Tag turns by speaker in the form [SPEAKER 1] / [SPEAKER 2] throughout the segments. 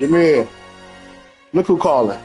[SPEAKER 1] Give me here. Look who calling.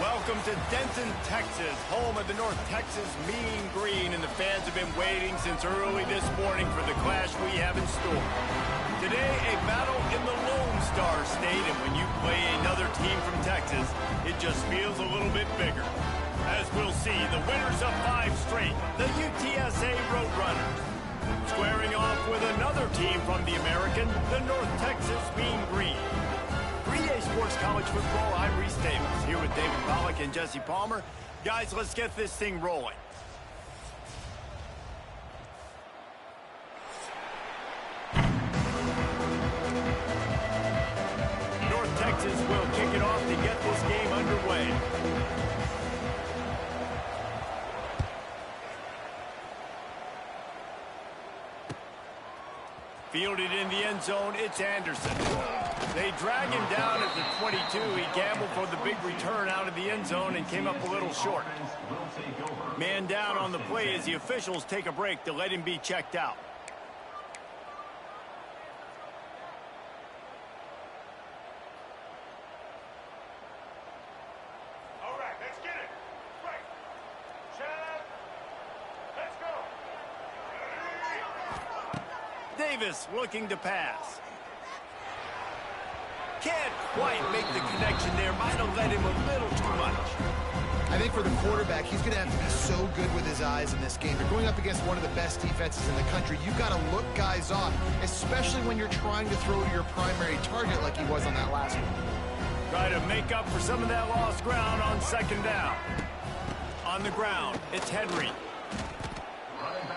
[SPEAKER 2] Welcome to Denton, Texas, home of the North Texas Mean Green, and the fans have been waiting since early this morning for the clash we have in store. Today, a battle in the Lone Star State, and when you play another team from Texas, it just feels a little bit bigger. As we'll see, the winners of 5 straight, the UTSA Roadrunners, squaring off with another team from the American, the North Texas Mean Green. 3A Sports College Football, I'm Reese Davis, here with David Pollack and Jesse Palmer. Guys, let's get this thing rolling. North Texas will kick it off to get this game underway. Fielded in the end zone, it's Anderson. They drag him down at the 22. He gambled for the big return out of the end zone and came up a little short. Man down on the play as the officials take a break to let him be checked out.
[SPEAKER 3] All right, let's get it. Right. Shut. Let's go.
[SPEAKER 2] Davis looking to pass. Can't quite make the connection there. Might have led him a little too much.
[SPEAKER 4] I think for the quarterback, he's going to have to be so good with his eyes in this game. You're going up against one of the best defenses in the country. You've got to look guys off, especially when you're trying to throw to your primary target like he was on that last one.
[SPEAKER 2] Try to make up for some of that lost ground on second down. On the ground, it's Henry.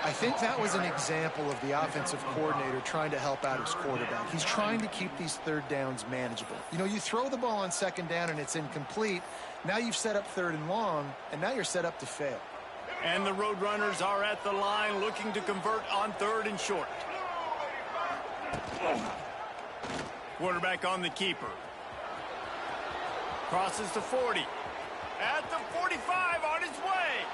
[SPEAKER 4] I think that was an example of the offensive coordinator trying to help out his quarterback. He's trying to keep these third downs manageable. You know, you throw the ball on second down and it's incomplete. Now you've set up third and long, and now you're set up to fail.
[SPEAKER 2] And the Roadrunners are at the line looking to convert on third and short. Quarterback on the keeper. Crosses to 40. At the 45 on his way.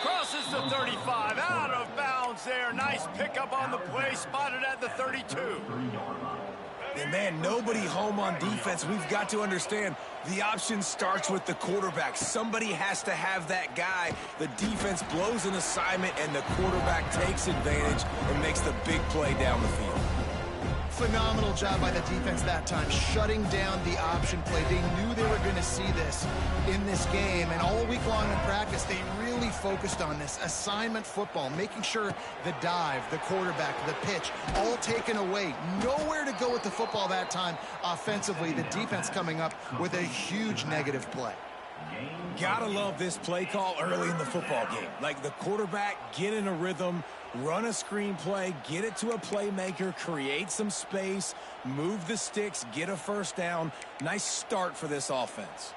[SPEAKER 2] Crosses the 35. Out of bounds there. Nice pickup on the play. Spotted at the 32.
[SPEAKER 5] And man, nobody home on defense. We've got to understand the option starts with the quarterback. Somebody has to have that guy. The defense blows an assignment, and the quarterback takes advantage and makes the big play down the field.
[SPEAKER 4] Phenomenal job by the defense that time, shutting down the option play. They knew they were going to see this in this game, and all week long in practice, they really focused on this assignment football, making sure the dive, the quarterback, the pitch, all taken away. Nowhere to go with the football that time offensively. The defense coming up with a huge negative play.
[SPEAKER 5] Gotta love this play call early in the football game. Like the quarterback, get in a rhythm, run a screen play, get it to a playmaker, create some space, move the sticks, get a first down. Nice start for this offense.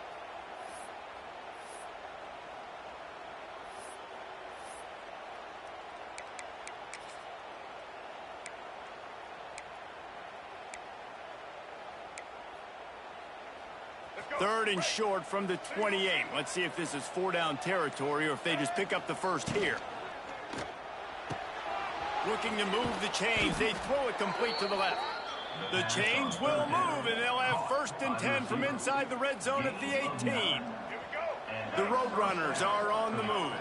[SPEAKER 2] Third and short from the 28. Let's see if this is 4-down territory or if they just pick up the first here. Looking to move the chains. They throw it complete to the left. The chains will move, and they'll have first and 10 from inside the red zone at the 18. The Roadrunners are on the move.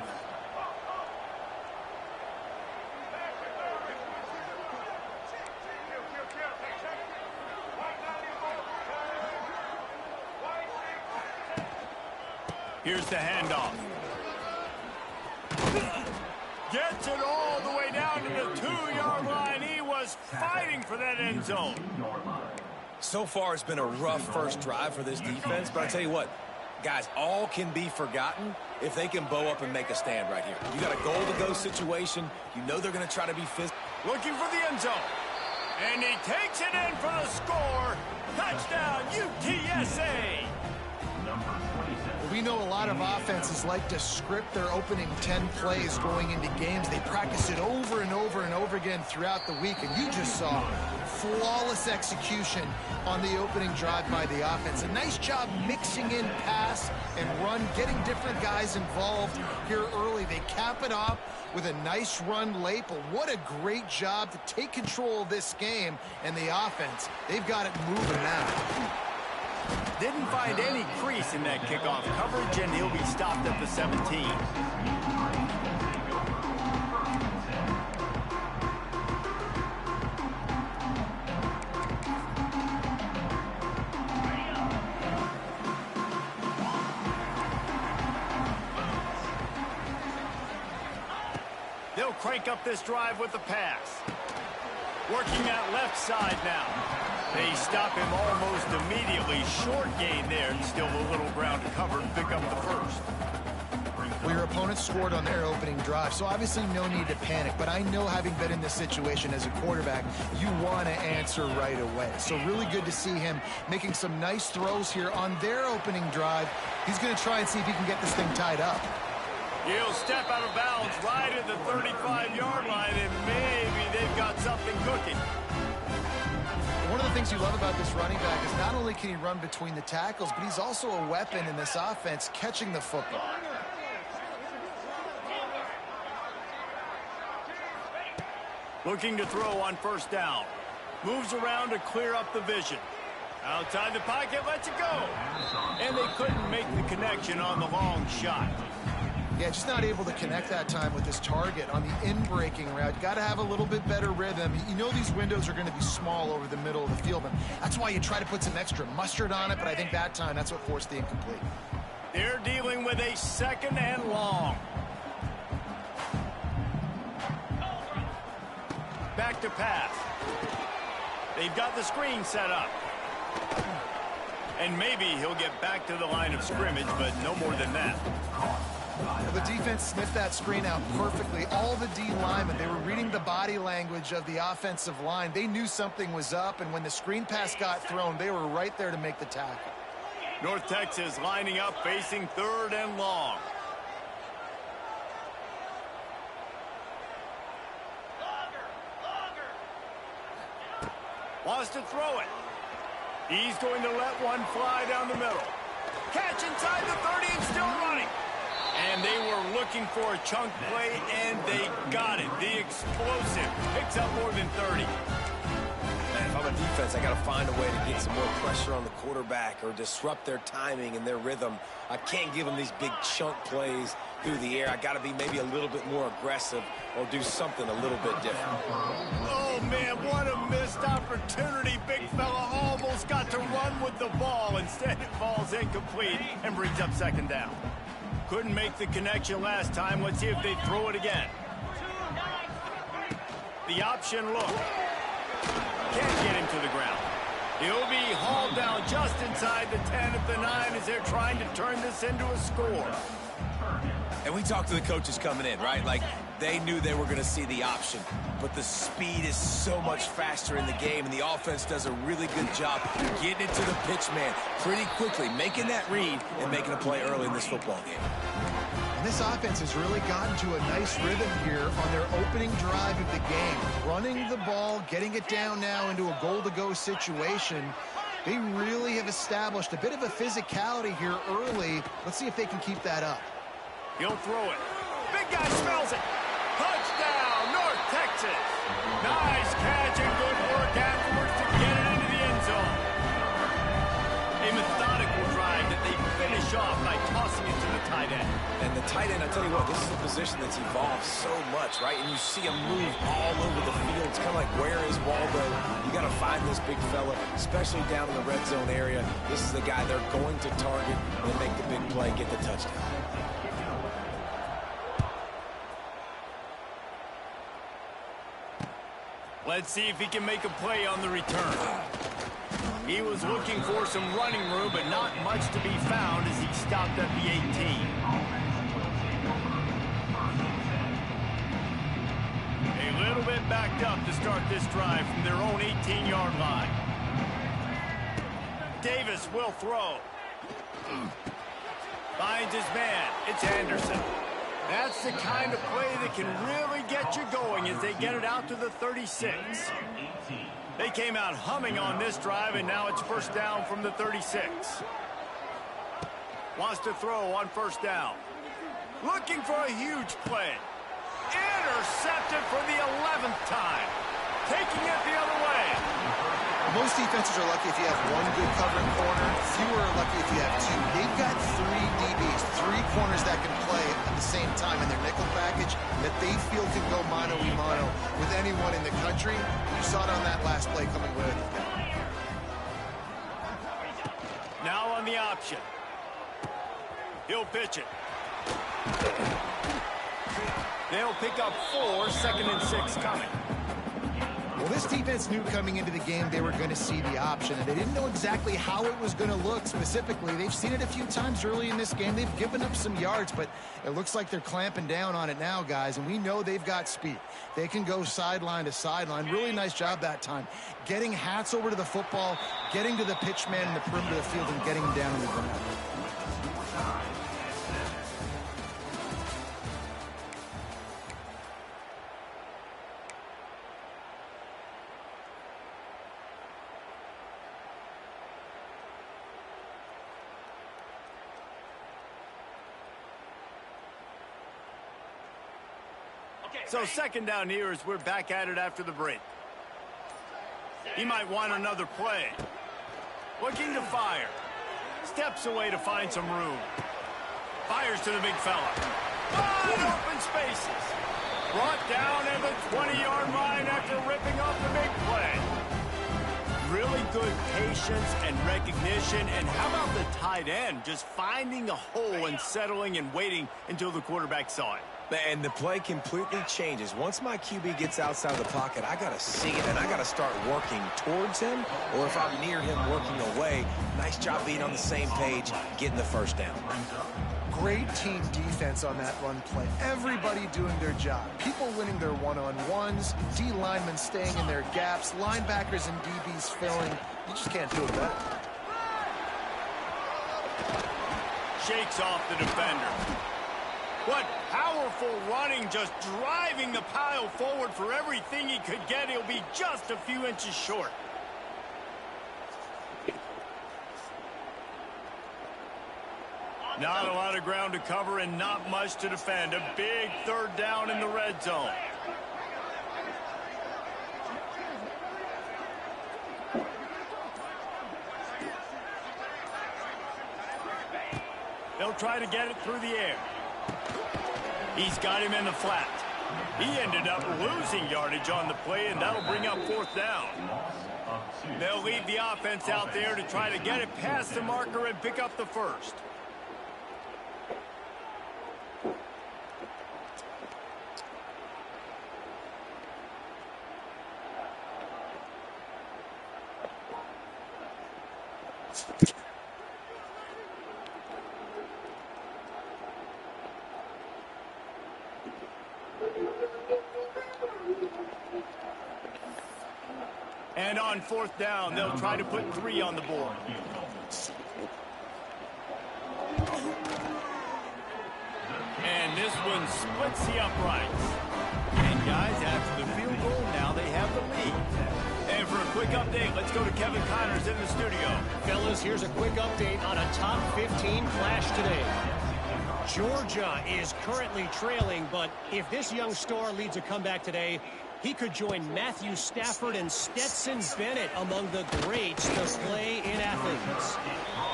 [SPEAKER 2] Here's the handoff. Gets it all the way down to the 2-yard line. He was fighting for that end zone.
[SPEAKER 5] So far, it's been a rough first drive for this defense, but I tell you what, guys, all can be forgotten if they can bow up and make a stand right here. You got a goal-to-go situation. You know they're going to try to be physical.
[SPEAKER 2] Looking for the end zone. And he takes it in for the score. Touchdown, UTSA.
[SPEAKER 4] We know a lot of offenses like to script their opening 10 plays going into games. They practice it over and over and over again throughout the week, and you just saw flawless execution on the opening drive by the offense. A nice job mixing in pass and run, getting different guys involved here early. They cap it off with a nice run late, but what a great job to take control of this game. And the offense, they've got it moving now.
[SPEAKER 2] Didn't find any crease in that kickoff coverage, and he'll be stopped at the 17. They'll crank up this drive with the pass. Working that left side now. They stop him almost immediately. Short gain there, and still a little ground to cover and pick up the first.
[SPEAKER 4] Well, your opponent scored on their opening drive, so obviously no need to panic. But I know, having been in this situation as a quarterback, you want to answer right away. So really good to see him making some nice throws here on their opening drive. He's going to try and see if he can get this thing tied up.
[SPEAKER 2] He'll step out of bounds right at the 35-yard line, and maybe they've got something cooking.
[SPEAKER 4] One of the things you love about this running back is not only can he run between the tackles, but he's also a weapon in this offense, catching the football.
[SPEAKER 2] Looking to throw on first down. Moves around to clear up the vision. Outside the pocket, lets it go. And they couldn't make the connection on the long shot.
[SPEAKER 4] Yeah, just not able to connect that time with his target on the in-breaking route. Got to have a little bit better rhythm. You know these windows are going to be small over the middle of the field, and that's why you try to put some extra mustard on it, but I think that time that's what forced the incomplete.
[SPEAKER 2] They're dealing with a 2nd and long. Back to pass. They've got the screen set up. And maybe he'll get back to the line of scrimmage, but no more than that.
[SPEAKER 4] The defense sniffed that screen out perfectly. All the D linemen, they were reading the body language of the offensive line. They knew something was up, and when the screen pass got thrown, they were right there to make the tackle.
[SPEAKER 2] North Texas lining up, facing 3rd and long. Wants to throw it. He's going to let one fly down the middle. Catch inside the 30 and still running. And they were looking for a chunk play, and they got it. The explosive picks up more than 30.
[SPEAKER 5] Man, if I'm a defense, I got to find a way to get some more pressure on the quarterback or disrupt their timing and their rhythm. I can't give them these big chunk plays through the air. I got to be maybe a little bit more aggressive or do something a little bit different.
[SPEAKER 2] Oh, man, what a missed opportunity. Big fella almost got to run with the ball. Instead, it falls incomplete and brings up second down. Couldn't make the connection last time. Let's see if they throw it again. The option look. Can't get him to the ground. He'll be hauled down just inside the 10 at the 9 as they're trying to turn this into a score.
[SPEAKER 5] And we talked to the coaches coming in, right? Like, they knew they were going to see the option. But the speed is so much faster in the game, and the offense does a really good job getting it to the pitch man pretty quickly, making that read and making a play early in this football game.
[SPEAKER 4] And this offense has really gotten to a nice rhythm here on their opening drive of the game. Running the ball, getting it down now into a goal-to-go situation. They really have established a bit of a physicality here early. Let's see if they can keep that up.
[SPEAKER 2] He'll throw it. Big guy smells it. Touchdown, North Texas. Nice catch and good work afterwards to get it into the end zone. A methodical drive that they finish off by tossing it to the tight end.
[SPEAKER 5] And the tight end, I tell you what, this is a position that's evolved so much, right? And you see him move all over the field. It's kind of like, where is Waldo? You got to find this big fella, especially down in the red zone area. This is the guy they're going to target and make the big play, get the touchdown.
[SPEAKER 2] Let's see if he can make a play on the return. He was looking for some running room, but not much to be found as he stopped at the 18. A little bit backed up to start this drive from their own 18-yard line. Davis will throw. Finds his man. It's Anderson. That's the kind of play that can really get you going as they get it out to the 36. They came out humming on this drive, and now it's first down from the 36. Wants to throw on first down. Looking for a huge play. Intercepted for the 11th time. Taking it the other way.
[SPEAKER 4] Most defenses are lucky if you have one good covering corner. Fewer are lucky if you have two. They've got three DBs, three corners that can play at the same time in their nickel package that they feel can go mano-a-mano with anyone in the country. You saw it on that last play coming with it.
[SPEAKER 2] Now on the option. He'll pitch it. They'll pick up 4, 2nd and 6 coming.
[SPEAKER 4] Well, this defense knew coming into the game they were going to see the option, and they didn't know exactly how it was going to look specifically. They've seen it a few times early in this game. They've given up some yards, but it looks like they're clamping down on it now, guys, and we know they've got speed. They can go sideline to sideline. Really nice job that time. Getting hats over to the football, getting to the pitch man in the perimeter of the field, and getting down on the ground.
[SPEAKER 2] So second down here as we're back at it after the break. He might want another play. Looking to fire. Steps away to find some room. Fires to the big fella. Wide open spaces. Brought down at the 20-yard line after ripping off the big play. Really good patience and recognition. And how about the tight end just finding a hole and settling and waiting until the quarterback saw it.
[SPEAKER 5] And the play completely changes. Once my QB gets outside of the pocket, I got to see it, and I got to start working towards him, or if I'm near him, working away. Nice job being on the same page, getting the first down.
[SPEAKER 4] Great team defense on that run play. Everybody doing their job. People winning their one-on-ones, D linemen staying in their gaps, linebackers and DBs filling. You just can't do it better.
[SPEAKER 2] Shakes off the defender. What powerful running, just driving the pile forward for everything he could get. He'll be just a few inches short. Not a lot of ground to cover and not much to defend. A big third down in the red zone. They'll try to get it through the air. He's got him in the flat. He ended up losing yardage on the play, and that'll bring up 4th down. They'll leave the offense out there to try to get it past the marker and pick up the first. And on 4th down, they'll try to put 3 on the board. And this one splits the uprights. And guys, after the field goal, now they have the lead. And for a quick update, let's go to Kevin Connors in the studio.
[SPEAKER 6] Fellas, here's a quick update on a top 15 clash today. Georgia is currently trailing, but if this young star leads a comeback today, he could join Matthew Stafford and Stetson Bennett among the greats to play in Athens.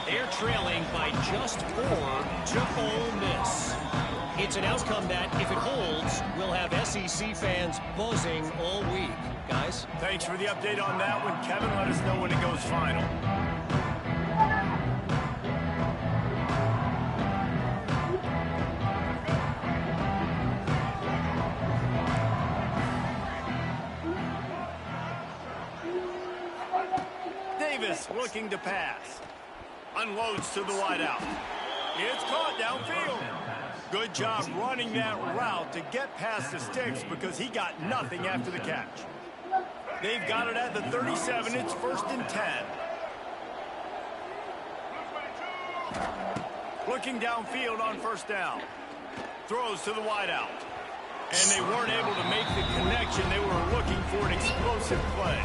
[SPEAKER 6] They're trailing by just 4 to Ole Miss. It's an outcome that, if it holds, will have SEC fans buzzing all week. Guys?
[SPEAKER 2] Thanks for the update on that one, Kevin. Let us know when it goes final. Davis looking to pass. Unloads to the wideout. It's caught downfield. Good job running that route to get past the sticks because he got nothing after the catch. They've got it at the 37. It's 1st and 10. Looking downfield on 1st down. Throws to the wideout. And they weren't able to make the connection. They were looking for an explosive play.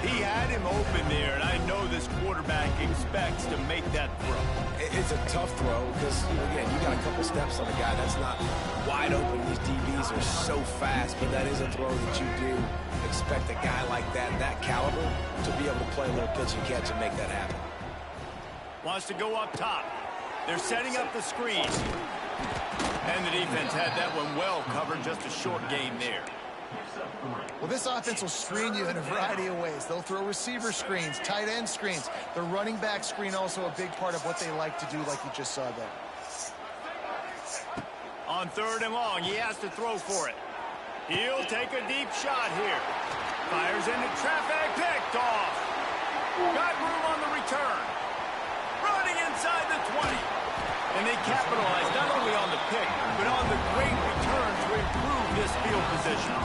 [SPEAKER 2] He had him open there, and I know this quarterback expects to make that throw.
[SPEAKER 5] It's a tough throw because, again, you got a couple steps on the guy. That's not wide open. These DBs are so fast, but that is a throw that you do expect a guy like that caliber, to be able to play a little pitch and catch and make that happen.
[SPEAKER 2] Wants to go up top. They're setting up the screen. And the defense had that one well covered, just a short game there.
[SPEAKER 4] Well, this offense will screen you in a variety of ways. They'll throw receiver screens, tight end screens. The running back screen also a big part of what they like to do, like you just saw there.
[SPEAKER 2] On 3rd and long, he has to throw for it. He'll take a deep shot here. Fires into traffic, picked off. Got room on the return. Running inside the 20. And they capitalize not only on the pick, but on the great return to improve this field position.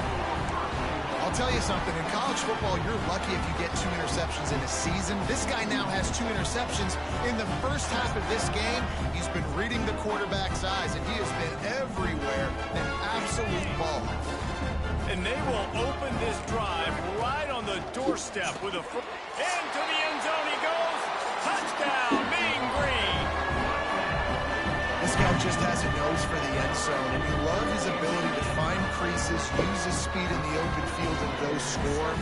[SPEAKER 4] I'll tell you something, in college football, you're lucky if you get 2 interceptions in a season. This guy now has 2 interceptions in the first half of this game. He's been reading the quarterback's eyes, and he has been everywhere, an absolute ball.
[SPEAKER 2] And they will open this drive right on the doorstep with a foot. Into the end zone he goes. Touchdown, Mean Green.
[SPEAKER 4] This guy just has a nose for the end zone, and you love his ability to find creases, use his speed in the open field, and go score.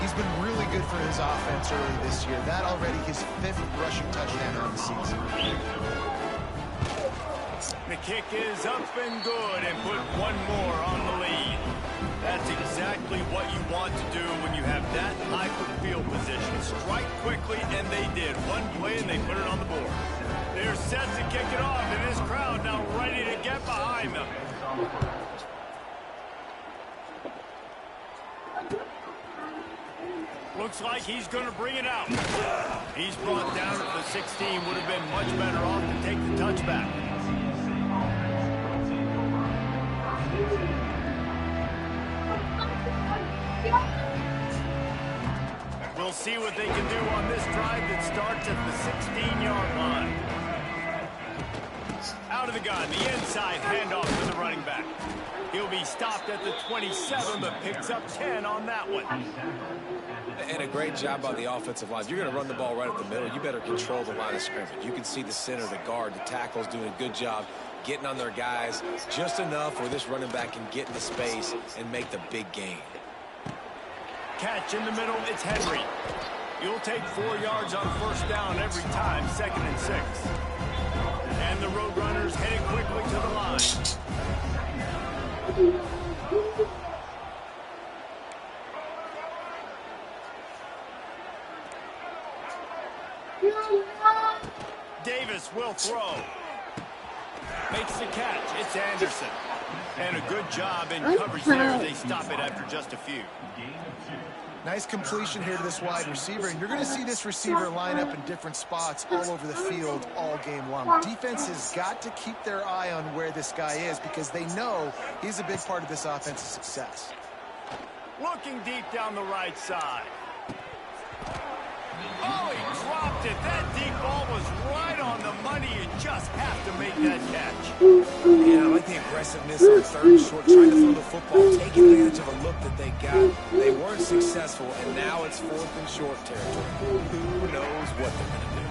[SPEAKER 4] He's been really good for his offense early this year. That already his 5th rushing touchdown on the season.
[SPEAKER 2] The kick is up and good, and put one more on the lead. That's exactly what you want to do when you have that type of field position. Strike quickly, and they did. One play, and they put it on the board. They're set to kick it off, and this crowd now ready to get behind them. Looks like he's going to bring it out. He's brought down at the 16. Would have been much better off to take the touchback. We'll see what they can do on this drive that starts at the 16-yard line. Out of the gun, the inside handoff to the running back. He'll be stopped at the 27, but picks up 10 on that one.
[SPEAKER 5] And a great job by the offensive line. If you're going to run the ball right up the middle, you better control the line of scrimmage. You can see the center, the guard, the tackles doing a good job getting on their guys just enough where this running back can get into space and make the big gain.
[SPEAKER 2] Catch in the middle, it's Henry. You'll take 4 yards on 1st down every time, 2nd and 6. And And the Roadrunners heading quickly to the line. Davis will throw. Makes the catch. It's Anderson. And a good job in coverage there. They stop it after just a few.
[SPEAKER 4] Nice completion here to this wide receiver, and you're going to see this receiver line up in different spots all over the field all game long. Defense has got to keep their eye on where this guy is because they know he's a big part of this offense's success.
[SPEAKER 2] Looking deep down the right side. Oh, he dropped it. That deep ball was right on the money. You just have to make that catch.
[SPEAKER 5] Yeah, I like the aggressiveness on third and short, trying to throw the football, take advantage of a look that they got. They weren't successful, and now it's 4th and short territory. Who knows what they're going to do?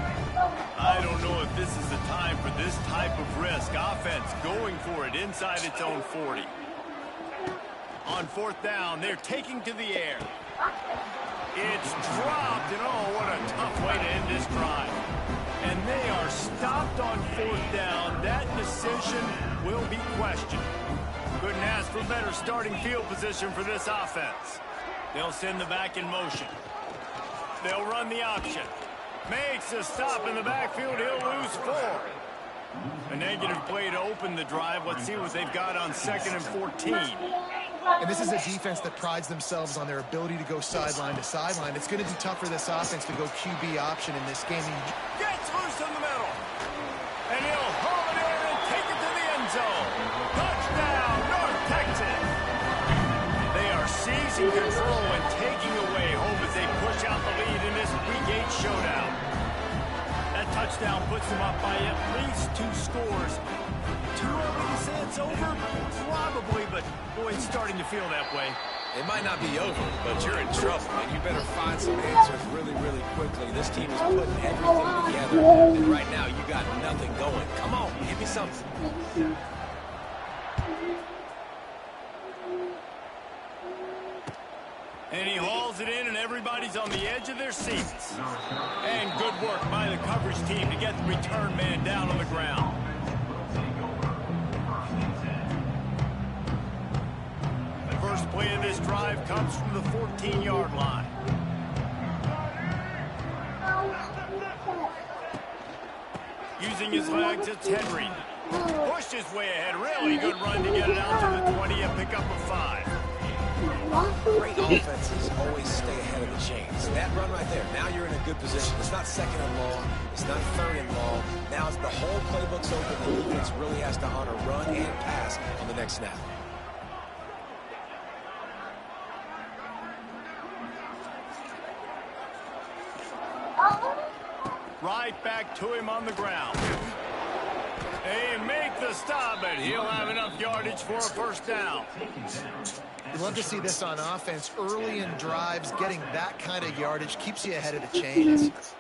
[SPEAKER 2] I don't know if this is the time for this type of risk. Offense going for it inside its own 40. On 4th down, they're taking to the air. It's dropped, and oh, what a tough way to end this drive. And they are stopped on 4th down. That decision will be questioned. Couldn't ask for better starting field position for this offense. They'll send the back in motion. They'll run the option. Makes a stop in the backfield. He'll lose 4. A negative play to open the drive. Let's see what they've got on 2nd and 14.
[SPEAKER 4] And this is a defense that prides themselves on their ability to go sideline to sideline. It's going to be tough for this offense to go QB option in this game.
[SPEAKER 2] Gets loose in the middle. And he'll haul it in and take it to the end zone. Touchdown, North Texas. They are seizing control and taking away hope as they push out the lead in this Week 8 showdown. That touchdown puts them up by at least 2 scores. Too early to say it's over? Probably, but boy, it's starting to feel that way.
[SPEAKER 5] It might not be over, but you're in trouble, and you better find some answers really, really quickly. This team is putting everything together, and right now you got nothing going. Come on, give me something.
[SPEAKER 2] And he hauls it in, and everybody's on the edge of their seats. And good work by the coverage team to get the return man down on the ground. The first play of this drive comes from the 14-yard line. Using his legs, it's Henry. Pushed his way ahead. Really good run to get it out to the 20, a pickup of 5.
[SPEAKER 5] Great offenses always stay ahead of the chains. That run right there, now you're in a good position. It's not 2nd and long. It's not 3rd and long. Now it's the whole playbook's open. The defense really has to honor run and pass on the next snap.
[SPEAKER 2] Right back to him on the ground. They make the stop, and he'll have enough yardage for a first down.
[SPEAKER 4] You'd love to see this on offense early in drives. Getting that kind of yardage keeps you ahead of the chains.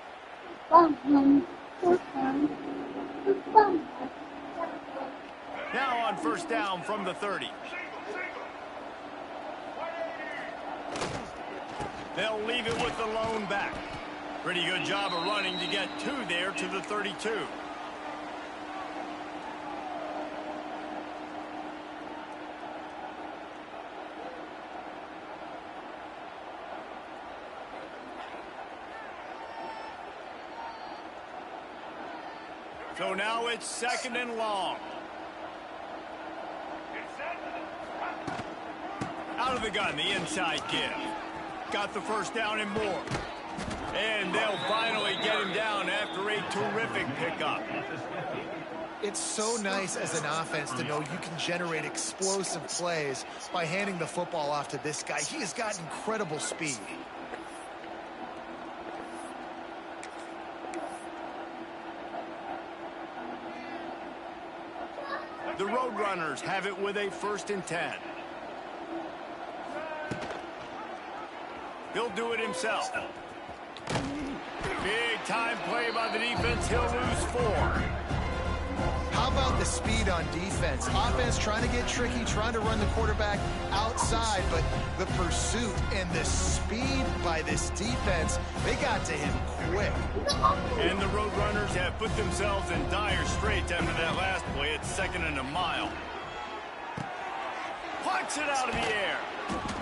[SPEAKER 2] Now on first down from the 30. They'll leave it with the lone back. Pretty good job of running to get 2 there to the 32. So now it's 2nd and long. Out of the gun, the inside give. Got the first down and more. And they'll finally get him down after a terrific pickup.
[SPEAKER 4] It's so nice as an offense to know you can generate explosive plays by handing the football off to this guy. He has got incredible speed.
[SPEAKER 2] The Roadrunners have it with a 1st and 10. He'll do it himself. Big time play by the defense. He'll lose 4.
[SPEAKER 4] How about the speed on defense? Offense trying to get tricky, trying to run the quarterback outside, but the pursuit and the speed by this defense, they got to him quick.
[SPEAKER 2] And the Roadrunners have put themselves in dire straits after that last play. It's 2nd and a mile. Plucks it out of the air.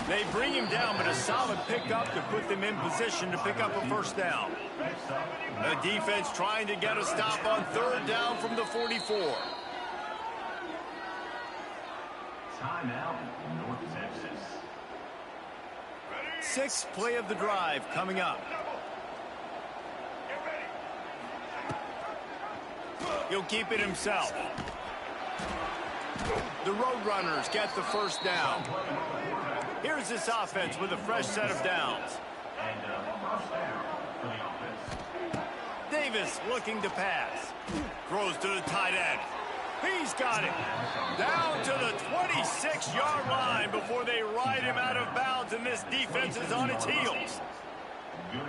[SPEAKER 2] They bring him down, but a solid pickup to put them in position to pick up a first down. The defense trying to get a stop on 3rd down from the 44.
[SPEAKER 3] Timeout, North Texas.
[SPEAKER 2] 6th play of the drive coming up. He'll keep it himself. The Roadrunners get the first down. Here's this offense with a fresh set of downs. Davis looking to pass. Throws to the tight end. He's got it. Down to the 26-yard line before they ride him out of bounds, and this defense is on its heels.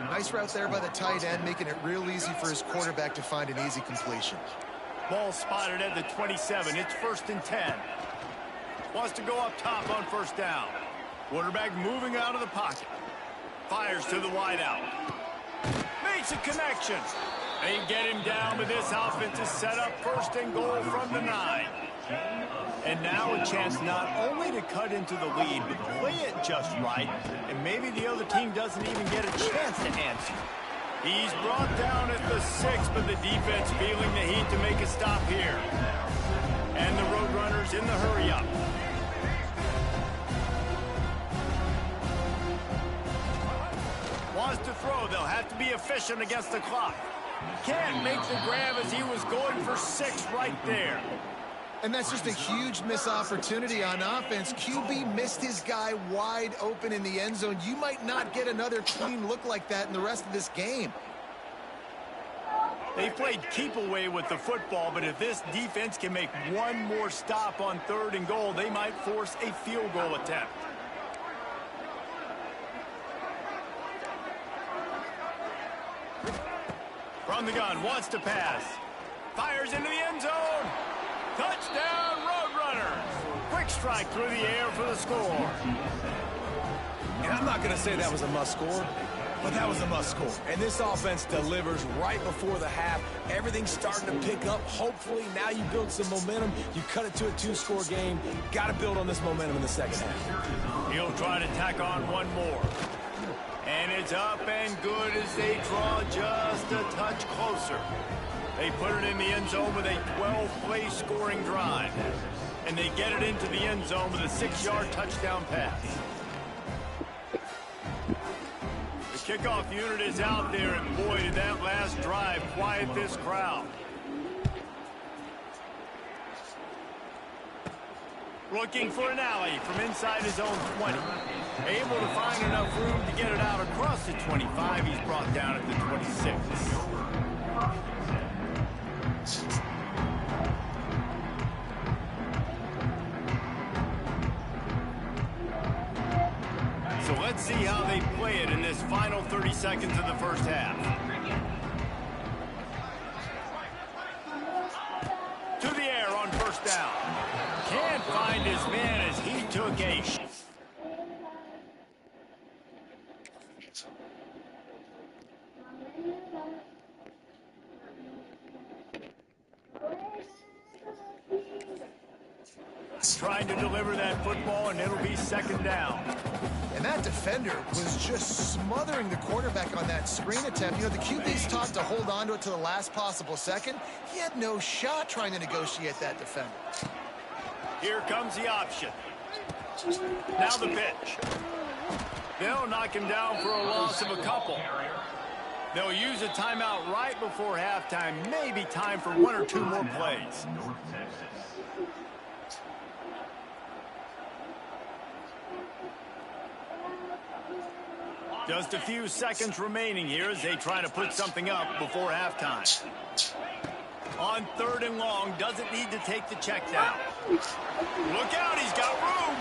[SPEAKER 4] Nice route there by the tight end, making it real easy for his quarterback to find an easy completion.
[SPEAKER 2] Ball spotted at the 27. It's 1st and 10. Wants to go up top on 1st down. Quarterback moving out of the pocket. Fires to the wideout. Makes a connection. They get him down, but this offense is set up 1st and goal from the 9. And now a chance not only to cut into the lead, but play it just right, and maybe the other team doesn't even get a chance to answer. He's brought down at the 6, but the defense feeling the heat to make a stop here. And the Roadrunners in the hurry-up. Wants to throw. They'll have to be efficient against the clock. Can't make the grab as he was going for 6 right there.
[SPEAKER 4] And that's just a huge missed opportunity on offense. QB missed his guy wide open in the end zone. You might not get another clean look like that in the rest of this game.
[SPEAKER 2] They played keep away with the football, but if this defense can make one more stop on 3rd and goal, they might force a field goal attempt. From the gun, wants to pass. Fires into the end zone. Touchdown, Roadrunners. Quick strike through the air for the score.
[SPEAKER 5] And I'm not going to say that was a must score, but that was a must score. And this offense delivers right before the half. Everything's starting to pick up. Hopefully now you build some momentum. You cut it to a 2-score game. Got to build on this momentum in the second half.
[SPEAKER 2] He'll try to tack on one more. And it's up and good as they draw just a touch closer. They put it in the end zone with a 12-play scoring drive. And they get it into the end zone with a 6-yard touchdown pass. The kickoff unit is out there, and boy, did that last drive quiet this crowd. Looking for an alley from inside his own 20. Able to find enough room to get it out across the 25. He's brought down at the 26. So let's see how they play it in this final 30 seconds of the first half. To the air on 1st down. Can't find his man as he took a shot. Trying to deliver that football, and it'll be 2nd down.
[SPEAKER 4] And that defender was just smothering the quarterback on that screen attempt. You know, the QB's taught to hold on to it to the last possible second. He had no shot trying to negotiate that defender.
[SPEAKER 2] Here comes the option. Now the pitch. They'll knock him down for a loss of a couple. They'll use a timeout right before halftime. Maybe time for 1 or 2 more plays. Just a few seconds remaining here as they try to put something up before halftime. On 3rd and long, doesn't need to take the check down. Look out, he's got room.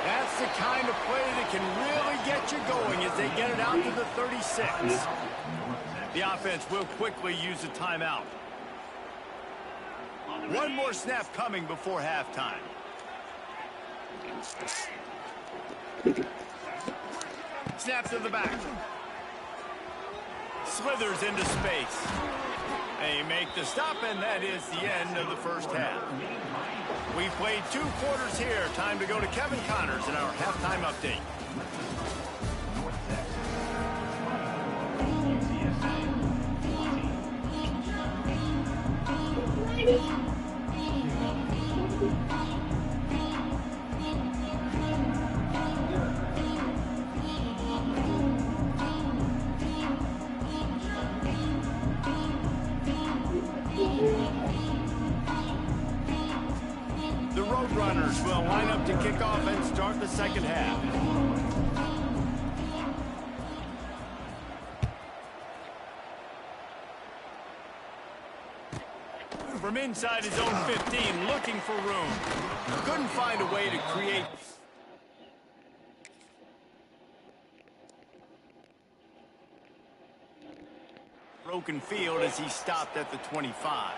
[SPEAKER 2] That's the kind of play that can really get you going as they get it out to the 36. The offense will quickly use a timeout. One more snap coming before halftime. Snap to the back. Slithers into space. They make the stop, and that is the end of the first half. We've played 2 quarters here. Time to go to Kevin Connors in our halftime update. The Roadrunners will line up to kick off and start the second half. From inside his own 15, looking for room. Couldn't find a way to create. Broken field as he stopped at the 25.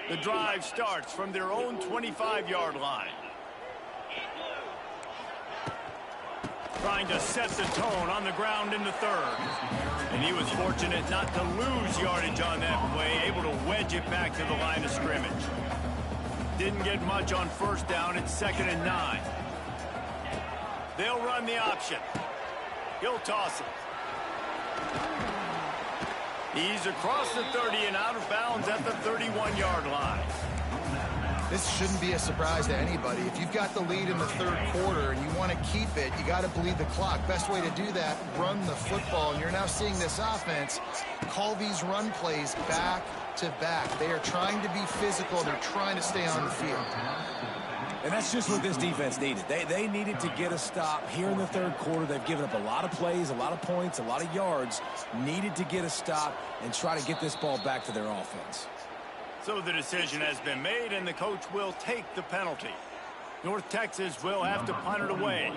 [SPEAKER 2] The drive starts from their own 25-yard line. Trying to set the tone on the ground in the third. And he was fortunate not to lose yardage on that play, able to wedge it back to the line of scrimmage. Didn't get much on first down. It's 2nd and 9. They'll run the option. He'll toss it. He's across the 30 and out of bounds at the 31-yard line.
[SPEAKER 4] This shouldn't be a surprise to anybody. If you've got the lead in the third quarter and you want to keep it, you got to bleed the clock. Best way to do that, run the football. And you're now seeing this offense call these run plays back to back. They are trying to be physical. They're trying to stay on the field.
[SPEAKER 5] And that's just what this defense needed. They needed to get a stop here in the third quarter. They've given up a lot of plays, a lot of points, a lot of yards. Needed to get a stop and try to get this ball back to their offense.
[SPEAKER 2] So the decision has been made, and the coach will take the penalty. North Texas will have to punt it away.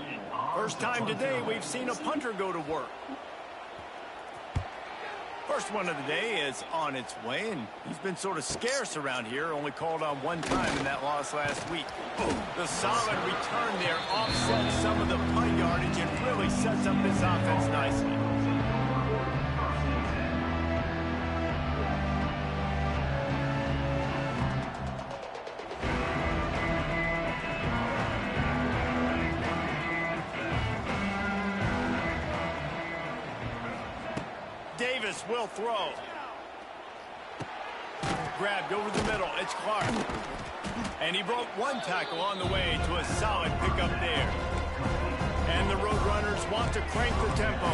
[SPEAKER 2] First time today we've seen a punter go to work. First one of the day is on its way, and he's been sort of scarce around here, only called on one time in that loss last week. The solid return there offsets some of the punt yardage and really sets up this offense nicely. Davis will throw. Grabbed over the middle. It's Clark. And he broke one tackle on the way to a solid pickup there. And the Roadrunners want to crank the tempo.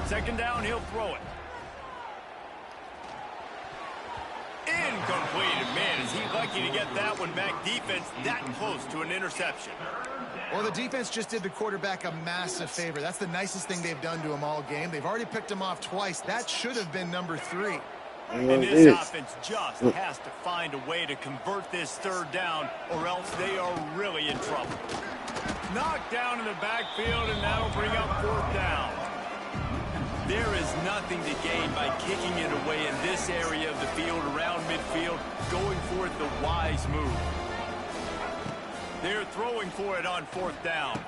[SPEAKER 2] Second down, he'll throw it. Incomplete. Man, is he lucky to get that one back. Defense that close to an interception.
[SPEAKER 4] Well, the defense just did the quarterback a massive favor. That's the nicest thing they've done to him all game. They've already picked him off twice. That should have been number 3.
[SPEAKER 2] And this offense just has to find a way to convert this third down, or else they are really in trouble. Knocked down in the backfield, and that'll bring up 4th down. There is nothing to gain by kicking it away in this area of the field around midfield, going for it the wise move. They're throwing for it on 4th down.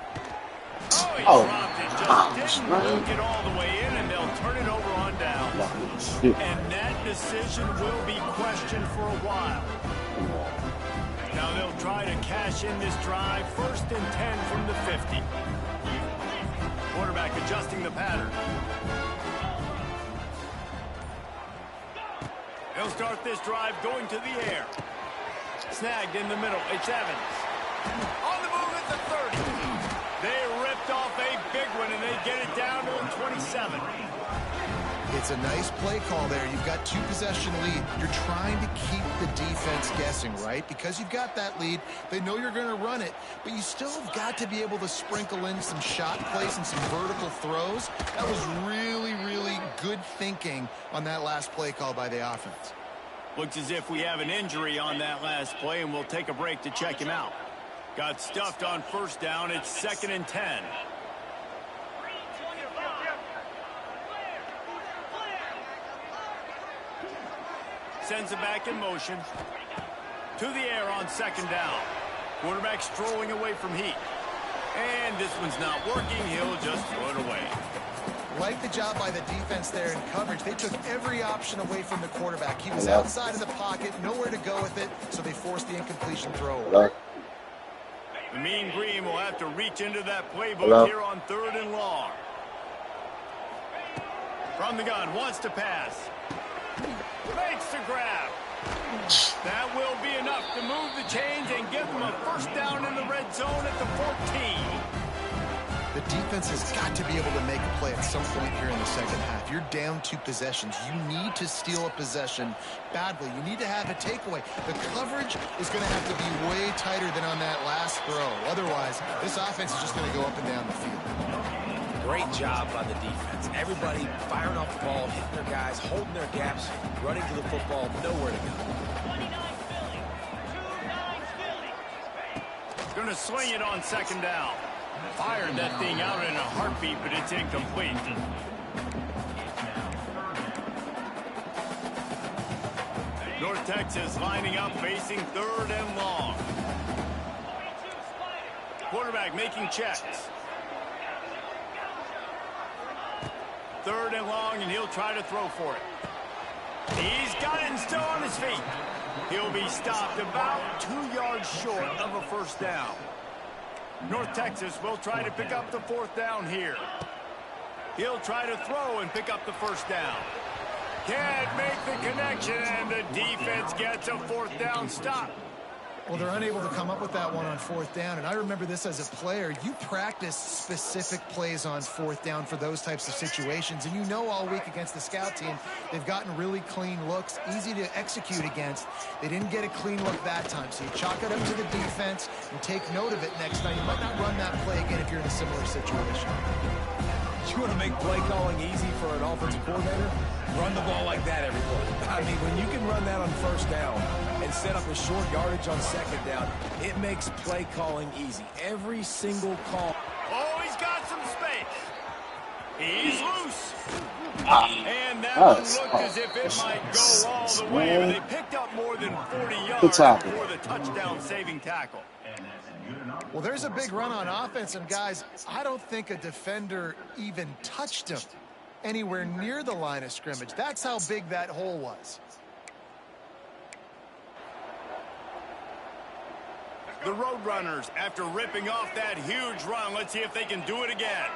[SPEAKER 2] Oh, he dropped it. Just didn't get all the way in, and they'll turn it over on down. And that decision will be questioned for a while. Now they'll try to cash in this drive. 1st and 10 from the 50. Quarterback adjusting the pattern. He'll start this drive going to the air. Snagged in the middle. It's Evans. On the move at the 30. They ripped off a big one, and they get it down to the 27.
[SPEAKER 4] It's a nice play call there. You've got 2-possession lead. You're trying to keep the defense guessing, right? Because you've got that lead, they know you're going to run it, but you still have got to be able to sprinkle in some shot plays and some vertical throws. That was really, really good thinking on that last play call by the offense.
[SPEAKER 2] Looks as if we have an injury on that last play, and we'll take a break to check him out. Got stuffed on 1st down. It's 2nd and 10. sends it back in motion. To the air on second down. Quarterback strolling away from heat. And this one's not working. He'll just throw it away.
[SPEAKER 4] Like the job by the defense there in coverage. They took every option away from the quarterback. He was outside of the pocket, nowhere to go with it, so they forced the incompletion throw.
[SPEAKER 2] The Mean Green will have to reach into that playbook here on 3rd and long. From the gun, wants to pass. Makes the grab. That will be enough to move the chains and give them a first down in the red zone at the 14.
[SPEAKER 4] The defense has got to be able to make a play at some point here in the second half. You're down 2 possessions. You need to steal a possession badly. You need to have a takeaway. The coverage is going to have to be way tighter than on that last throw. Otherwise, this offense is just going to go up and down the field.
[SPEAKER 5] Great job by the defense. Everybody firing off the ball, hitting their guys, holding their gaps, running to the football, nowhere to go.
[SPEAKER 2] Going to swing it on second down. Fired that thing out in a heartbeat, but it's incomplete. North Texas lining up, facing 3rd and long. Quarterback making checks. 3rd and long, and he'll try to throw for it. He's got it and still on his feet. He'll be stopped about 2 yards short of a first down. North Texas will try to pick up the 4th down here. He'll try to throw and pick up the first down. Can't make the connection, and the defense gets a 4th down stop.
[SPEAKER 4] Well, they're unable to come up with that one on 4th down, and I remember this as a player. You practice specific plays on 4th down for those types of situations, and you know all week against the scout team, they've gotten really clean looks, easy to execute against. They didn't get a clean look that time, so you chalk it up to the defense and take note of it next time. You might not run that play again if you're in a similar situation.
[SPEAKER 5] You want to make play calling easy for an offensive coordinator? Run the ball like that every play. I mean, when you can run that on first down and set up a short yardage on second down, it makes play calling easy. Every single call.
[SPEAKER 2] Oh, he's got some space. He's loose. And that one looked as if it might go all the way, but they picked up more than 40 yards for the touchdown-saving tackle.
[SPEAKER 4] Well, there's a big run on offense, and guys, I don't think a defender even touched him anywhere near the line of scrimmage. That's how big that hole was.
[SPEAKER 2] The Roadrunners, after ripping off that huge run, let's see if they can do it again.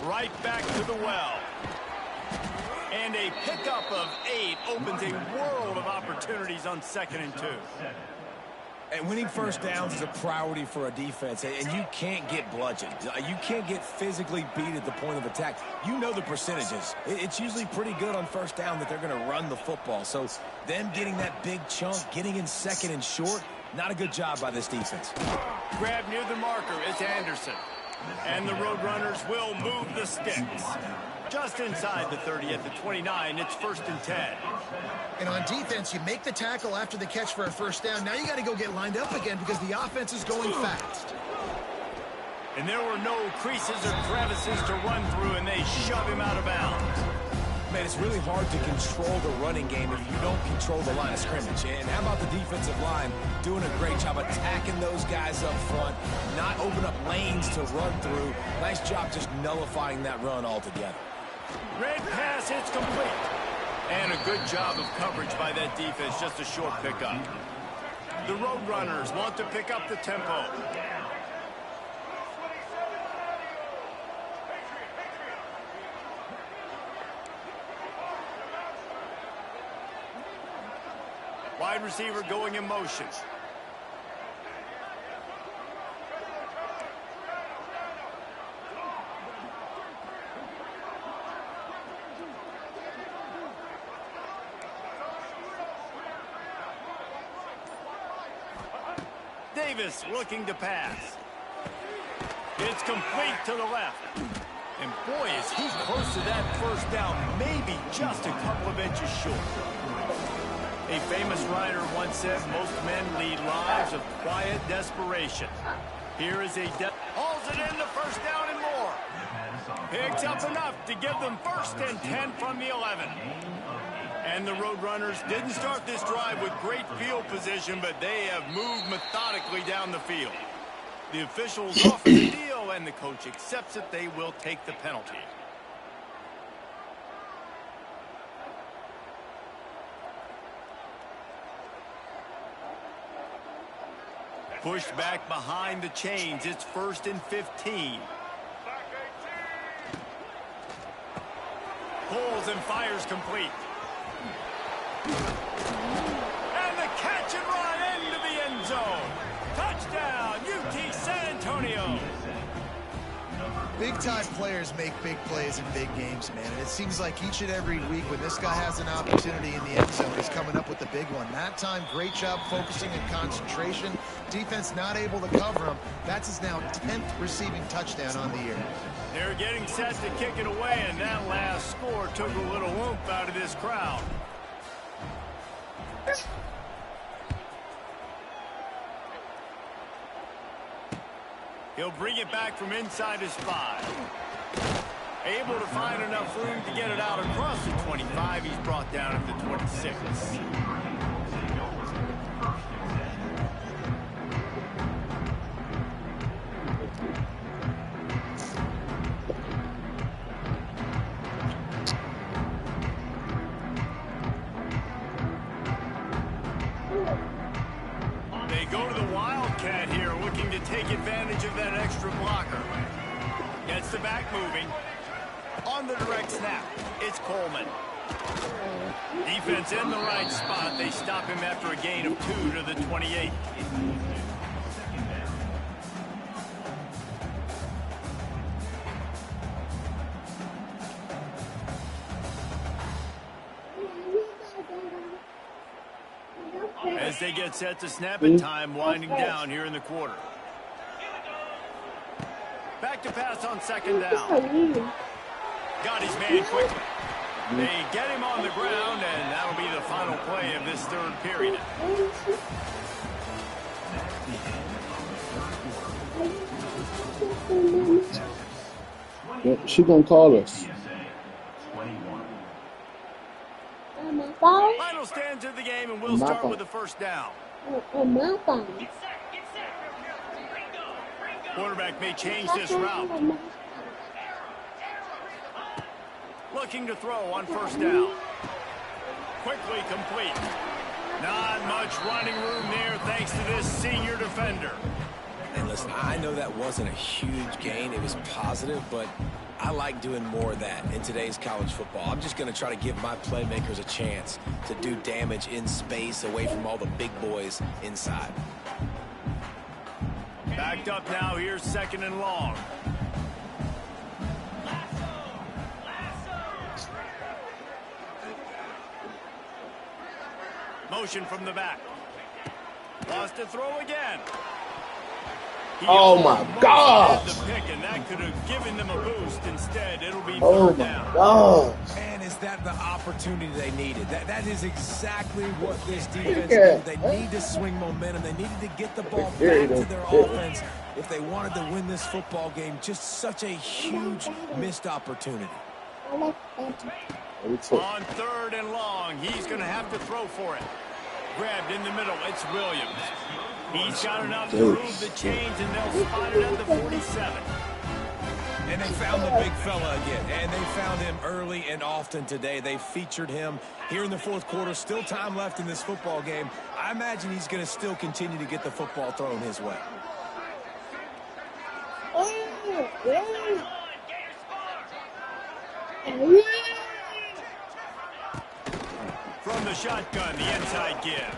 [SPEAKER 2] Right back to the well. And a pickup of 8 opens a world of opportunities on 2nd and 2.
[SPEAKER 5] And winning first downs is a priority for a defense, and you can't get bludgeoned. You can't get physically beat at the point of attack. You know the percentages. It's usually pretty good on first down that they're going to run the football. So them getting that big chunk, getting in 2nd and short, not a good job by this defense.
[SPEAKER 2] Grab near the marker, it's Anderson. And the Roadrunners will move the sticks. Just inside the 30 at the 29, it's 1st and 10.
[SPEAKER 4] And on defense, you make the tackle after the catch for a first down. Now you got to go get lined up again because the offense is going fast.
[SPEAKER 2] And there were no creases or crevices to run through, and they shove him out of bounds.
[SPEAKER 5] Man, it's really hard to control the running game if you don't control the line of scrimmage. And how about the defensive line doing a great job attacking those guys up front, not open up lanes to run through. Nice job just nullifying that run altogether.
[SPEAKER 2] Red pass, it's complete. And a good job of coverage by that defense, just a short pickup. The Roadrunners want to pick up the tempo. Wide receiver going in motion. Davis looking to pass. It's complete to the left. And boy, is he close to that first down, maybe just a couple of inches short. A famous writer once said, most men lead lives of quiet desperation. Here is a hauls it in the first down and more. Picks up enough to give them 1st and 10 from the 11. And the Roadrunners didn't start this drive with great field position, but they have moved methodically down the field. The officials offer the deal, and the coach accepts it. They will take the penalty. Pushed back behind the chains. It's 1st and 15. Pulls and fires complete. And the catch and run into the end zone. Touchdown, UT San Antonio.
[SPEAKER 4] Big-time players make big plays in big games, man. And it seems like each and every week when this guy has an opportunity in the end zone, he's coming up with the big one. That time, great job focusing and concentration. Defense not able to cover him. That's his now 10th receiving touchdown on the year.
[SPEAKER 2] They're getting set to kick it away, and that last score took a little oomph out of this crowd. He'll bring it back from inside his 5. Able to find enough room to get it out across the 25. He's brought down at the 26. They go to the Wildcat here, looking to take advantage of that extra blocker. Gets the back moving. On the direct snap, it's Coleman. Defense in the right spot. They stop him after a gain of 2 to the 28. As they get set to snap it, time winding down here in the quarter. Back to pass on 2nd down. Got his man quickly. They get him on the ground, and that'll be the final play of this 3rd period.
[SPEAKER 1] Yeah, she gonna call us.
[SPEAKER 2] Final stands of the game, and we'll start with the 1st down. Quarterback may change this route. Looking to throw on 1st down. Quickly complete. Not much running room there thanks to this senior defender.
[SPEAKER 5] And listen, I know that wasn't a huge gain. It was positive, but I like doing more of that in today's college football. I'm just going to try to give my playmakers a chance to do damage in space away from all the big boys inside.
[SPEAKER 2] Backed up now. Here's 2nd and long. Motion from the back. Lost to throw again.
[SPEAKER 1] Oh my gosh!
[SPEAKER 2] The pick, and that could have given them a boost. Instead, it'll be 3rd
[SPEAKER 1] Oh my
[SPEAKER 2] down.
[SPEAKER 1] gosh!
[SPEAKER 5] Man, is that the opportunity they needed? That is exactly what this defense did. They need to swing momentum. They needed to get the ball back to their offense if they wanted to win this football game. Just such a huge missed opportunity.
[SPEAKER 2] On 3rd and long, he's going to have to throw for it. Grabbed in the middle, it's Williams. He's got enough to move the chains, and they'll spot it at the 47.
[SPEAKER 5] And they found the big fella again, and they found him early and often today. They featured him here in the 4th quarter. Still time left in this football game. I imagine he's going to still continue to get the football thrown his way.
[SPEAKER 2] From the shotgun, the inside give.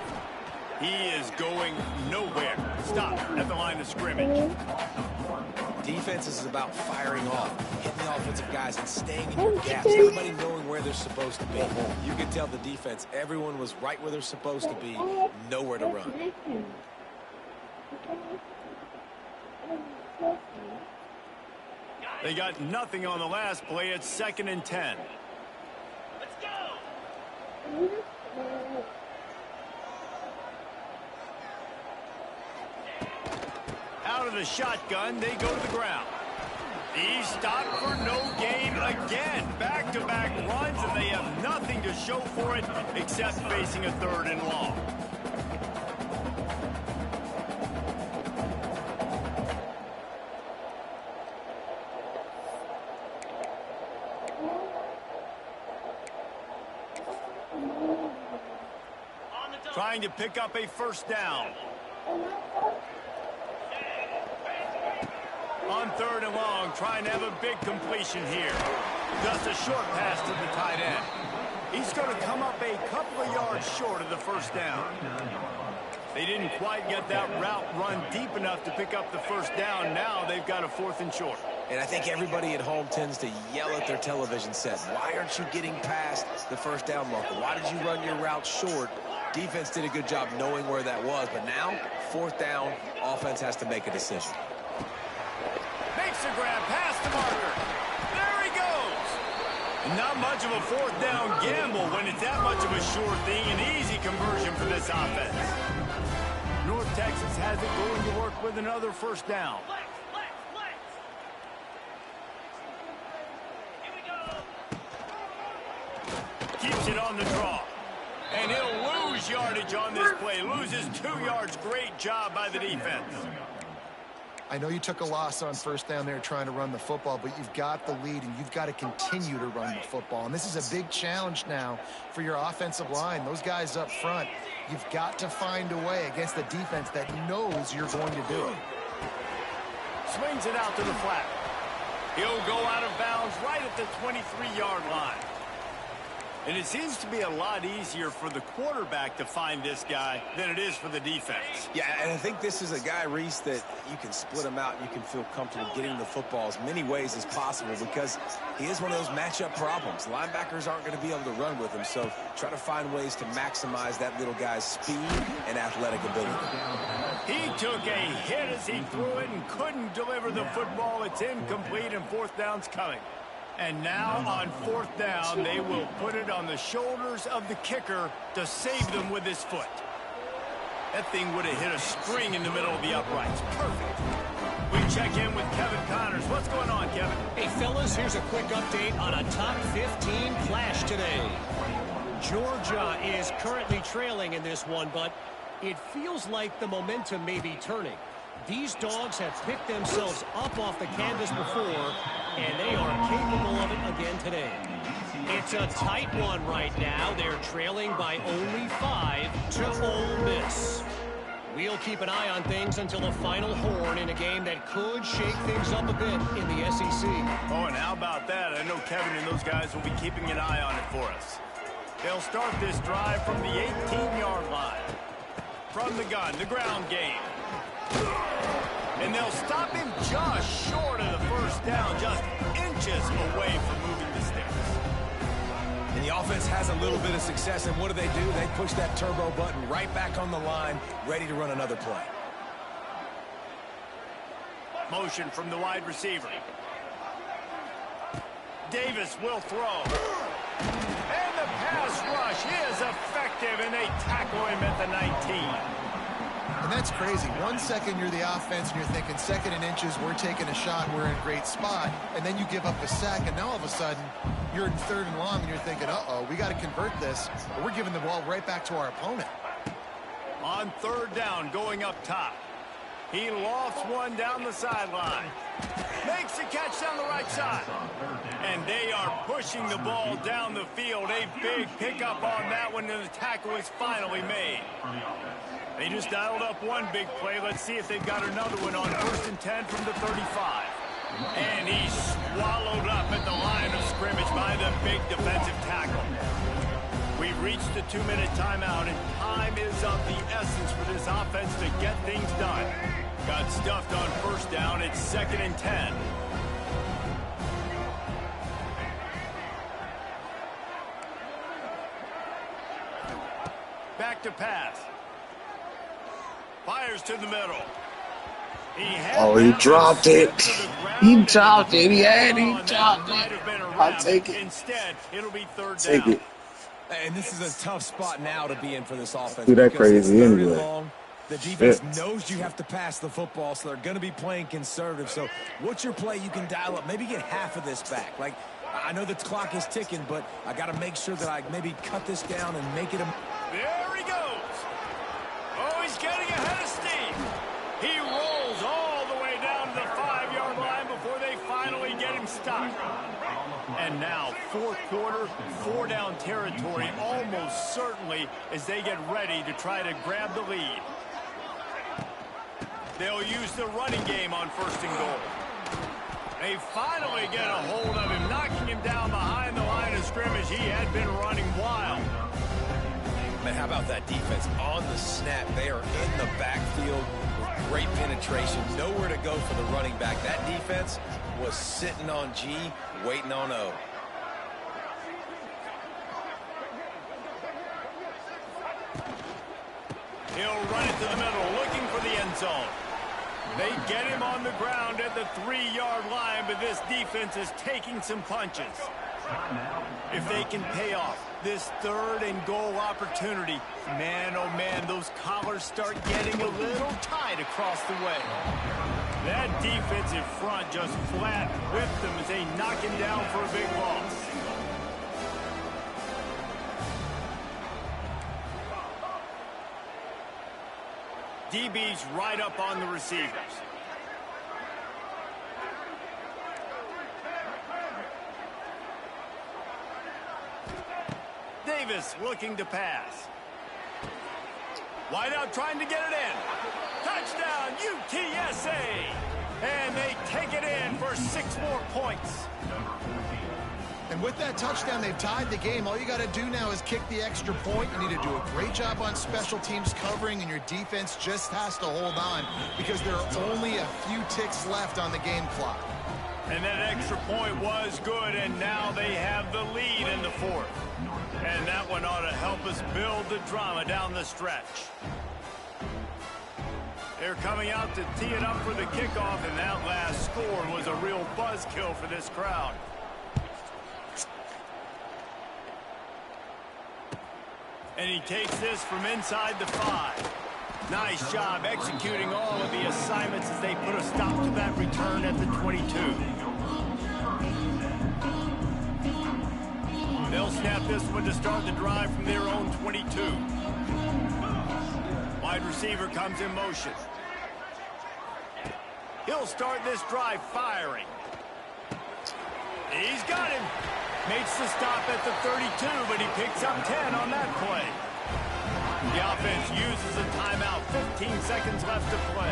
[SPEAKER 2] He is going nowhere. Stop at the line of scrimmage.
[SPEAKER 5] Defense is about firing off, hitting the offensive guys and staying in your gaps. Everybody knowing where they're supposed to be. You can tell the defense, everyone was right where they're supposed to be, nowhere to run.
[SPEAKER 2] They got nothing on the last play. It's 2nd and 10. Let's go. Out of the shotgun, they go to the ground. He's stopped for no gain again. Back-to-back runs, and they have nothing to show for it except facing a 3rd and long. Trying to pick up a 1st down. On 3rd and long, trying to have a big completion here. Just a short pass to the tight end. He's going to come up a couple of yards short of the 1st down. They didn't quite get that route run deep enough to pick up the 1st down. Now they've got a 4th and short.
[SPEAKER 5] And I think everybody at home tends to yell at their television set. Why aren't you getting past the 1st down marker? Why did you run your route short? Defense did a good job knowing where that was, but now, 4th down, offense has to make a decision.
[SPEAKER 2] Makes a grab past the marker. There he goes. Not much of a 4th down gamble when it's that much of a sure thing, an easy conversion for this offense. North Texas has it going to work with another 1st down. Keeps it on the draw. And he'll lose yardage on this play. Loses 2 yards. Great job by the defense.
[SPEAKER 4] I know you took a loss on 1st down there trying to run the football, but you've got the lead, and you've got to continue to run the football. And this is a big challenge now for your offensive line. Those guys up front, you've got to find a way against the defense that knows you're going to do it.
[SPEAKER 2] Swings it out to the flat. He'll go out of bounds right at the 23-yard line. And it seems to be a lot easier for the quarterback to find this guy than it is for the defense.
[SPEAKER 5] Yeah, and I think this is a guy, Reese, that you can split him out and you can feel comfortable getting the football as many ways as possible because he is one of those matchup problems. Linebackers aren't going to be able to run with him, so try to find ways to maximize that little guy's speed and athletic ability.
[SPEAKER 2] He took a hit as he threw it and couldn't deliver the football. It's incomplete, and 4th down's coming. And now on 4th down, they will put it on the shoulders of the kicker to save them with his foot. That thing would have hit a string in the middle of the uprights. Perfect. We check in with Kevin Connors. What's going on, Kevin?
[SPEAKER 6] Hey, fellas, here's a quick update on a top 15 clash today. Georgia is currently trailing in this one, but it feels like the momentum may be turning. These dogs have picked themselves up off the canvas before, and they are capable of it again today. It's a tight one right now. They're trailing by only 5 to Ole Miss. We'll keep an eye on things until the final horn in a game that could shake things up a bit in the SEC.
[SPEAKER 2] Oh, and how about that? I know Kevin and those guys will be keeping an eye on it for us. They'll start this drive from the 18-yard line. From the gun, the ground game. And they'll stop him just short of the 1st down, just inches away from moving the sticks.
[SPEAKER 5] And the offense has a little bit of success, and what do? They push that turbo button right back on the line, ready to run another play.
[SPEAKER 2] Motion from the wide receiver. Davis will throw. And the pass rush is effective, and they tackle him at the 19.
[SPEAKER 4] And that's crazy. 1 second you're the offense and you're thinking 2nd and inches, we're taking a shot, we're in a great spot. And then you give up a sack, and now all of a sudden you're in 3rd and long and you're thinking, uh-oh, we got to convert this. But we're giving the ball right back to our opponent.
[SPEAKER 2] On 3rd down, going up top. He lofts one down the sideline. Makes a catch down the right side. And they are pushing the ball down the field. A big pickup on that one, and the tackle is finally made. They just dialed up one big play. Let's see if they've got another one on 1st and 10 from the 35. And he's swallowed up at the line of scrimmage by the big defensive tackle. We've reached the 2-minute timeout, and time is of the essence for this offense to get things done. Got stuffed on 1st down. It's 2nd and 10. Back to pass. Fires to the middle.
[SPEAKER 1] He dropped it. He dropped it. He dropped it. I'll take it.
[SPEAKER 2] Instead, it'll be 3rd down.
[SPEAKER 1] Take it.
[SPEAKER 5] And this is a tough spot now to be in for this offense.
[SPEAKER 1] Do that crazy anyway.
[SPEAKER 5] The defense knows you have to pass the football, so they're going to be playing conservative. So what's your play you can dial up? Maybe get half of this back. Like, I know the clock is ticking, but I got to make sure that I maybe cut this down and make it a...
[SPEAKER 2] There he goes. Oh, he's getting ahead of steam. He rolls all the way down to the 5-yard line before they finally get him stopped. And now, fourth quarter, 4-down territory almost certainly as they get ready to try to grab the lead. They'll use the running game on 1st and goal. They finally get a hold of him, knocking him down behind the line of scrimmage. He had been running wild.
[SPEAKER 5] Man, how about that defense on the snap? They are in the backfield with great penetration. Nowhere to go for the running back. That defense was sitting on G, waiting on O.
[SPEAKER 2] He'll run it to the middle, looking for the end zone. They get him on the ground at the 3-yard line, but this defense is taking some punches. If they can pay off this 3rd and goal opportunity, man, oh man, those collars start getting a little tight across the way. That defensive front just flat whipped them as they knock him down for a big loss. DB's right up on the receivers. Davis looking to pass. Wide out trying to get it in. Touchdown, UTSA! And they take it in for 6 more points.
[SPEAKER 4] And with that touchdown, they've tied the game. All you got to do now is kick the extra point. You need to do a great job on special teams covering, and your defense just has to hold on because there are only a few ticks left on the game clock.
[SPEAKER 2] And that extra point was good, and now they have the lead in the 4th. And that one ought to help us build the drama down the stretch. They're coming out to tee it up for the kickoff, and that last score was a real buzzkill for this crowd. And he takes this from inside the 5. Nice job executing all of the assignments as they put a stop to that return at the 22. They'll snap this one to start the drive from their own 22. Wide receiver comes in motion. He'll start this drive firing. He's got him. Makes the stop at the 32, but he picks up 10 on that play. The offense uses a timeout. 15 seconds left to play.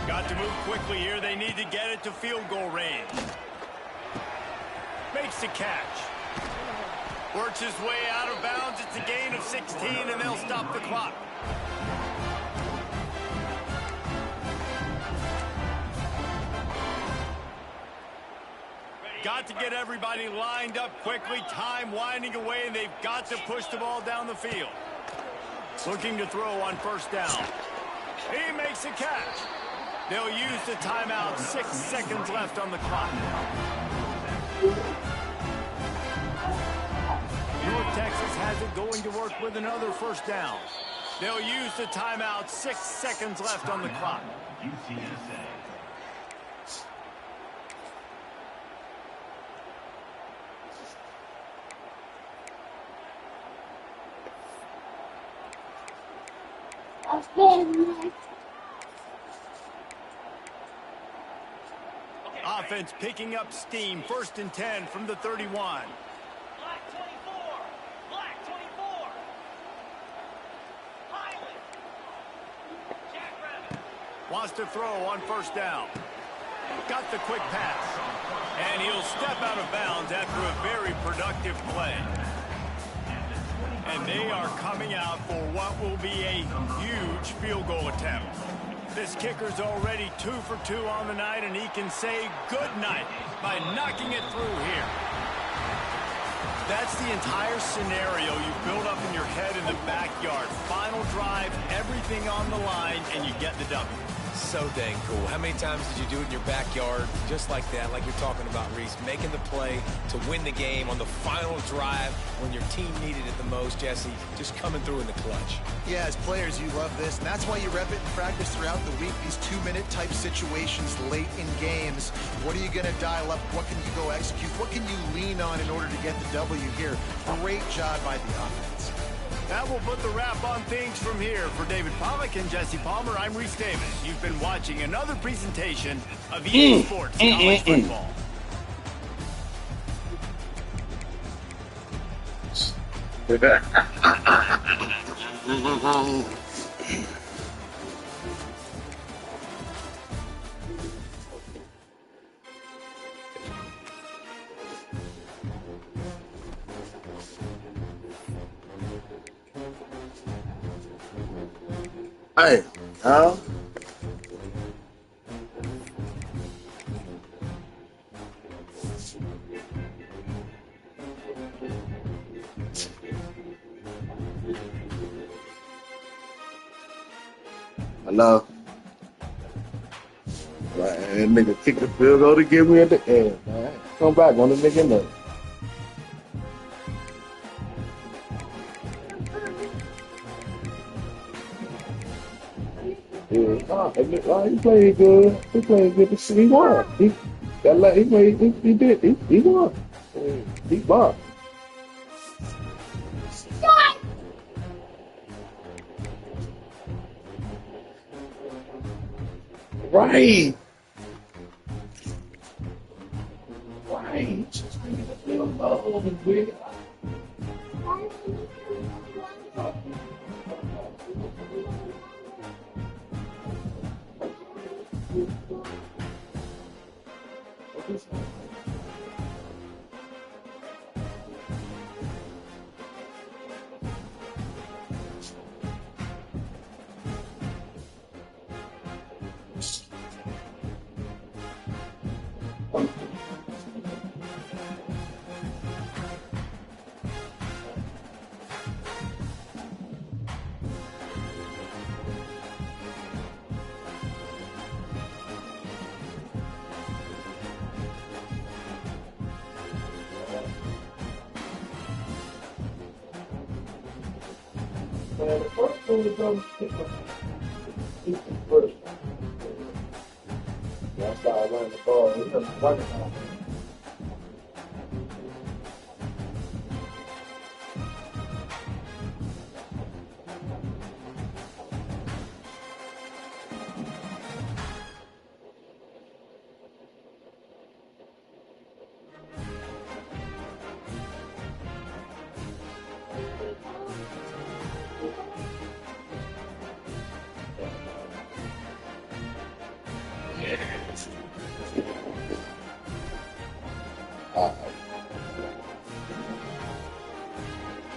[SPEAKER 2] Got to move quickly here. They need to get it to field goal range. Makes the catch. Works his way out of bounds. It's a gain of 16, and they'll stop the clock. Got to get everybody lined up quickly. Time winding away, and they've got to push the ball down the field. Looking to throw on 1st down. He makes a catch. They'll use the timeout. 6 seconds left on the clock. North Texas has it going to work with another 1st down. They'll use the timeout. 6 seconds left on the clock. Offense picking up steam. 1st and 10 from the 31.
[SPEAKER 3] Black 24. Black 24. Highland. Jackrabbit.
[SPEAKER 2] Wants to throw on 1st down. Got the quick pass. And he'll step out of bounds after a very productive play. And they are coming out for what will be a huge field goal attempt. This kicker's already 2 for 2 on the night, and he can say good night by knocking it through here. That's the entire scenario you build up in your head in the backyard. Final drive, everything on the line, and you get the W.
[SPEAKER 5] So dang cool. How many times did you do it in your backyard just like that, like you're talking about, Reese, making the play to win the game on the final drive when your team needed it the most, Jesse, just coming through in the clutch.
[SPEAKER 4] Yeah, as players, you love this, and that's why you rep it in practice throughout the week, these 2-minute type situations late in games. What are you going to dial up? What can you go execute? What can you lean on in order to get the W here? Great job by the offense.
[SPEAKER 2] That will put the wrap on things from here. For David Pollack and Jesse Palmer, I'm Reese Davis. You've been watching another presentation of EA Sports College Football.
[SPEAKER 1] Hey, huh? Hello? Right, that nigga kick the field goal to get me at the end, man. Come back on the nigga note. Yeah, he played good. He played good. He won. He won. He won. Right. Right. The first one was first. I started running the ball.